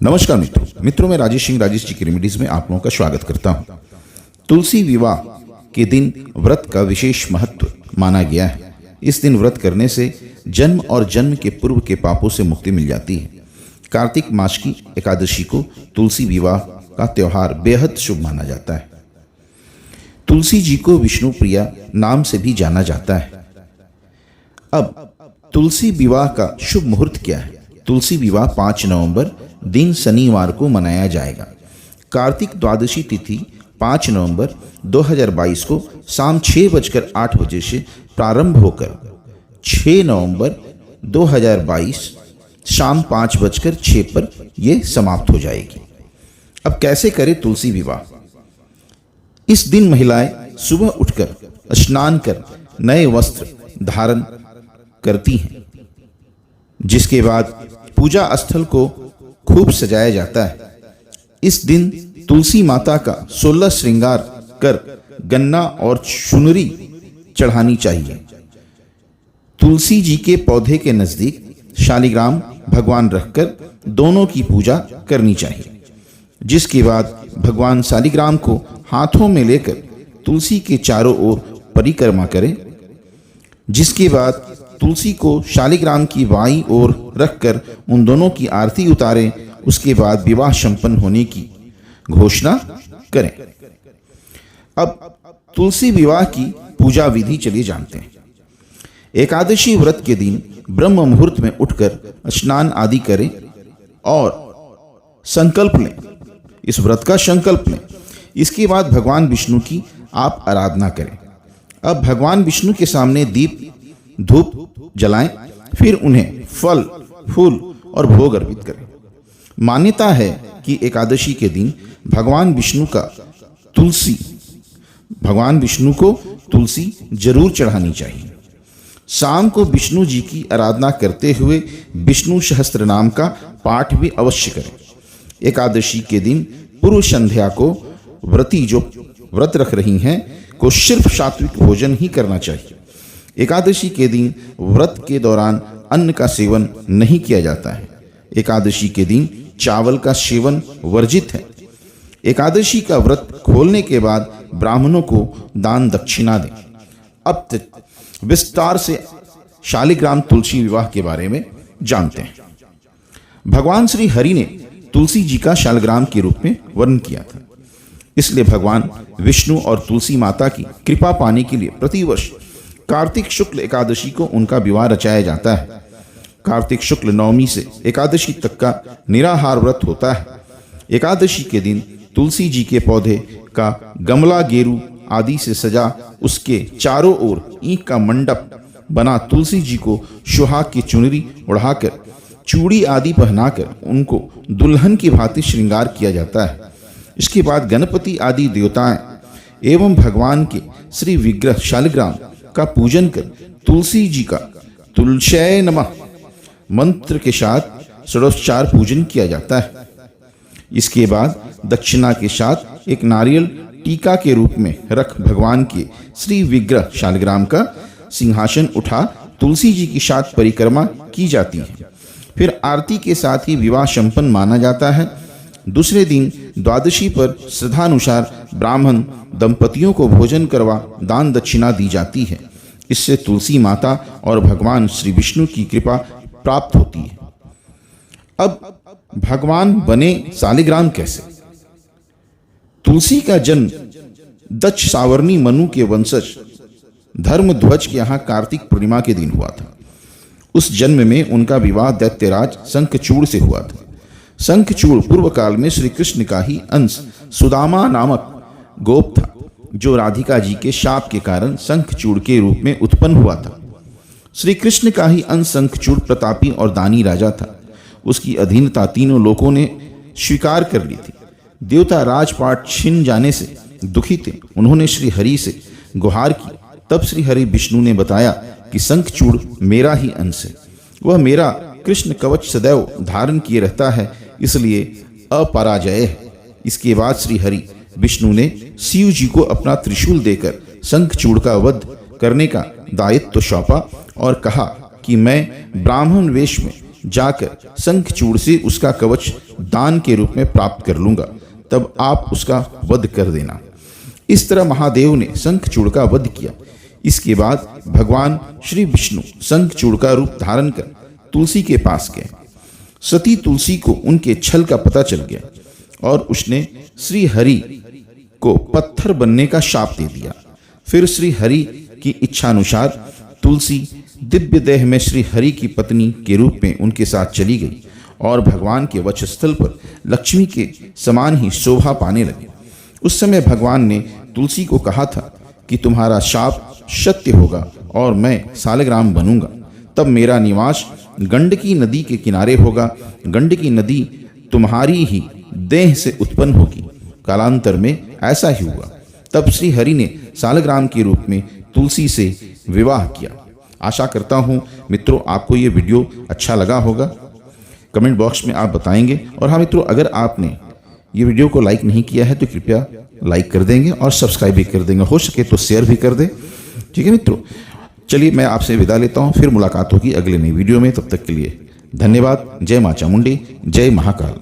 नमस्कार मित्रों मैं राजेश सिंह राजेश जी की रेमेडीज में आप लोगों का स्वागत करता हूं। तुलसी विवाह के दिन व्रत का विशेष महत्व माना गया है। इस दिन व्रत करने से जन्म और जन्म के पूर्व के पापों से मुक्ति मिल जाती है। कार्तिक मास की एकादशी को तुलसी विवाह का त्योहार बेहद शुभ माना जाता है। तुलसी जी को विष्णु प्रिया नाम से भी जाना जाता है। अब तुलसी विवाह का शुभ मुहूर्त क्या है? तुलसी विवाह 5 नवंबर दिन शनिवार को मनाया जाएगा। कार्तिक द्वादशी तिथि 5 नवंबर 2022 को शाम 6:08 बजे से प्रारंभ होकर 6 नवंबर 2022 शाम 5:06 पर यह समाप्त हो जाएगी। अब कैसे करें तुलसी विवाह? इस दिन महिलाएं सुबह उठकर स्नान कर नए वस्त्र धारण करती हैं, जिसके बाद पूजा स्थल को खूब सजाया जाता है। इस दिन तुलसी माता का 16 श्रृंगार कर गन्ना और चुनरी चढ़ानी चाहिए। तुलसी जी के पौधे के नजदीक शालिग्राम भगवान रखकर दोनों की पूजा करनी चाहिए। जिसके बाद भगवान शालिग्राम को हाथों में लेकर तुलसी के चारों ओर परिक्रमा करें। जिसके बाद तुलसी को शालिग्राम की बाईं ओर रखकर उन दोनों की आरती उतारें। उसके बाद विवाह संपन्न होने की घोषणा करें। अब तुलसी विवाह की पूजा विधि चलिए जानते हैं। एकादशी व्रत के दिन ब्रह्म मुहूर्त में उठकर स्नान आदि करें और संकल्प लें, इस व्रत का संकल्प लें। इसके बाद भगवान विष्णु की आप आराधना करें। अब भगवान विष्णु के सामने दीप धूप जलाएं, फिर उन्हें फल फूल और भोग अर्पित करें। मान्यता है कि एकादशी के दिन भगवान विष्णु को तुलसी जरूर चढ़ानी चाहिए। शाम को विष्णु जी की आराधना करते हुए विष्णु सहस्त्र नाम का पाठ भी अवश्य करें। एकादशी के दिन पूर्व संध्या को व्रती जो व्रत रख रही हैं को सिर्फ सात्विक भोजन ही करना चाहिए। एकादशी के दिन व्रत के दौरान अन्न का सेवन नहीं किया जाता है। एकादशी के दिन चावल का सेवन वर्जित है। एकादशी का व्रत खोलने के बाद ब्राह्मणों को दान दक्षिणा दें। अब विस्तार से शालिग्राम तुलसी विवाह के बारे में जानते हैं। भगवान श्री हरि ने तुलसी जी का शालिग्राम के रूप में वर्णन किया था। इसलिए भगवान विष्णु और तुलसी माता की कृपा पाने के लिए प्रतिवर्ष कार्तिक शुक्ल एकादशी को उनका विवाह रचाया जाता है। कार्तिक शुक्ल नवमी से एकादशी तक का निराहार व्रत होता है। एकादशी के दिन तुलसी जी के पौधे का गमला गेरू आदि से सजा उसके चारों ओर ईंट का मंडप बना तुलसी जी को सुहाग की चुनरी ओढ़ाकर चूड़ी आदि पहनाकर उनको दुल्हन की भांति श्रृंगार किया जाता है। इसके बाद गणपति आदि देवताएं एवं भगवान के श्री विग्रह शालिग्राम का पूजन कर तुलसी जी का तुलस्यै नमः मंत्र के साथ षोडशोपचार पूजन किया जाता है। इसके बाद दक्षिणा के साथ एक नारियल टीका के रूप में रख भगवान के श्री विग्रह शालिग्राम का सिंहासन उठा तुलसी जी के साथ परिक्रमा की जाती है। फिर आरती के साथ ही विवाह संपन्न माना जाता है। दूसरे दिन द्वादशी पर श्रद्धानुसार ब्राह्मण दंपतियों को भोजन करवा दान दक्षिणा दी जाती है। इससे तुलसी माता और भगवान श्री विष्णु की कृपा प्राप्त होती है। अब भगवान बने शालिग्राम कैसे? तुलसी का जन्म दक्ष सावर्णी मनु के वंशज धर्मध्वज के यहाँ कार्तिक पूर्णिमा के दिन हुआ था। उस जन्म में उनका विवाह दैत्यराज शंखचूड़ से हुआ था। शंखचूड़ पूर्व काल में श्री कृष्ण का ही अंश सुदामा नामक गोप था, जो राधिका जी के शाप के कारण शंखचूड़ के रूप में उत्पन्न हुआ था। श्री कृष्ण का ही अंश शंखचूड़ प्रतापी और दानी राजा था। उसकी अधीनता तीनों लोगों ने स्वीकार कर ली थी। देवता राजपाट छीन जाने से दुखी थे। उन्होंने श्री हरि से गुहार की। तब श्री हरि विष्णु ने बताया कि शंखचूड़ मेरा ही अंश है। वह मेरा कृष्ण कवच सदैव धारण किए रहता है, इसलिए अपराजय है। इसके बाद श्री हरि विष्णु ने शिव जी को अपना त्रिशूल देकर शंखचूड़ का वध करने का दायित्व सौंपा और कहा कि मैं ब्राह्मण वेश में जाकर शंखचूड़ से उसका कवच दान के रूप में प्राप्त कर लूंगा, तब आप उसका वध कर देना। इस तरह महादेव ने शंखचूड़ का वध किया। इसके बाद भगवान श्री विष्णु शंखचूड़ का रूप धारण कर तुलसी के पास गए। सती तुलसी को उनके छल का पता चल गया और उसने श्री हरि को पत्थर बनने का शाप दे दिया। फिर श्री हरि की इच्छानुसार तुलसी दिव्य देह में श्री हरि की पत्नी के रूप में उनके साथ चली गई और भगवान के वक्षस्थल पर लक्ष्मी के समान ही शोभा पाने लगे। उस समय भगवान ने तुलसी को कहा था कि तुम्हारा शाप सत्य होगा और मैं सालग्राम बनूंगा, तब मेरा निवास गंडकी नदी के किनारे होगा। गंडकी नदी तुम्हारी ही देह से उत्पन्न होगी। कालांतर में ऐसा ही हुआ। तब श्री हरि ने सालग्राम के रूप में तुलसी से विवाह किया। आशा करता हूँ मित्रों आपको ये वीडियो अच्छा लगा होगा। कमेंट बॉक्स में आप बताएंगे। और हाँ मित्रों, अगर आपने ये वीडियो को लाइक नहीं किया है तो कृपया लाइक कर देंगे और सब्सक्राइब भी कर देंगे, हो सके तो शेयर भी कर दें। ठीक है मित्रों, चलिए मैं आपसे विदा लेता हूँ, फिर मुलाकात होगी अगले नई वीडियो में। तब तक के लिए धन्यवाद। जय मां चामुंडी, जय महाकाल।